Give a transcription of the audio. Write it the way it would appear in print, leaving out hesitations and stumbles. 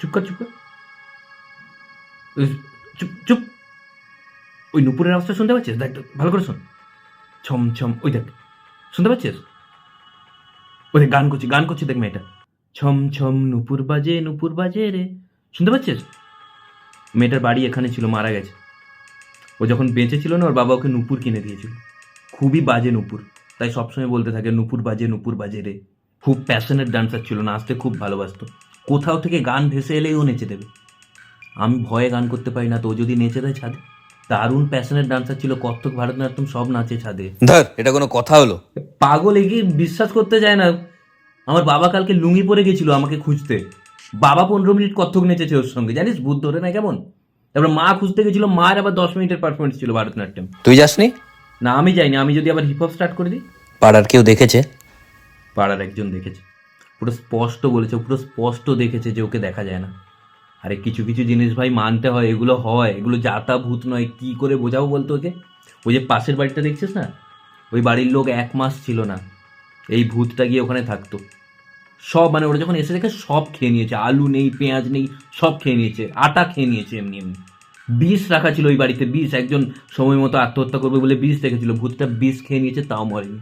চুপ কর চুপ কর। চুপ চুপ। ওই নুপুরের আওয়াজটা শুনতে পাচ্ছিস? দেখ ভালো করে শোন। ছম ছম, ওই দেখ, শুনতে পাচ্ছিস? ওই দেখ, গান করছে দেখ মেয়েটা। ছম ছম নুপুর বাজে রে। শুনতে পাচ্ছিস? মেয়েটার বাড়ি এখানে ছিল, মারা গেছে। ও যখন বেঁচে ছিল না, ওর বাবা ওকে নুপুর কিনে দিয়েছিল। খুবই বাজে নুপুর, তাই সবসময় বলতে থাকে নুপুর বাজে রে। খুব প্যাশনেট ডান্সার ছিল, নাচতে খুব ভালোবাসতো। কোথাও থেকে গান ভেসে এলেই ও নেচে দেবে। আমি ভয়ে গান করতে পারি না, তো ও যদি নেচে দেয় ছাদে। দারুণ প্যাশনেট ডান্সার ছিল, কত্থক, ভারতনাট্যম সব নাচে ছাদে। ধর, এটা কোনো কথা হলো? পাগল, এগিয়ে বিশ্বাস করতে যায় না। আমার বাবা কালকে লুঙ্গি পরে গেছিল আমাকে খুঁজতে। বাবা 15 মিনিট কত্থক নেচেছে ওর সঙ্গে, জানিস? ভূত ধরে না কেমন? তারপর মা খুঁজতে গেছিল, মায়ের আবার 10 মিনিটের পারফরমেন্স ছিল ভারতনাট্যম। তুই যাসনি? না, আমি যাইনি। আমি যদি আবার হিপ হপ স্টার্ট করে দিই? পাড়ার কেউ দেখেছে? পাড়ার একজন দেখেছে, পুরো স্পষ্ট বলেছে, পুরো স্পষ্ট দেখেছে যে ওকে দেখা যায় না। আরে কিছু কিছু জিনিস ভাই মানতে হয়, এগুলো হয়, এগুলো যাতা ভূত নয়। কি করে বোঝাবো বলতো ওকে? ওই যে পাশের বাড়িটা দেখছিস না, ওই বাড়ির লোক 1 মাস ছিল না, এই ভূতটা গিয়ে ওখানে থাকতো। সব, মানে ওরা যখন এসে দেখে সব খেয়ে নিয়েছে, আলু নেই, পেঁয়াজ নেই, সব খেয়ে নিয়েছে, আটা খেয়ে নিয়েছে এমনি এমনি। বিষ রাখা ছিল ওই বাড়িতে, বিষ। একজন সময় মতো আত্মহত্যা করবে বলে বিষ রেখেছিল, ভূতটা বিষ খেয়ে নিয়েছে, তাও মরেনি।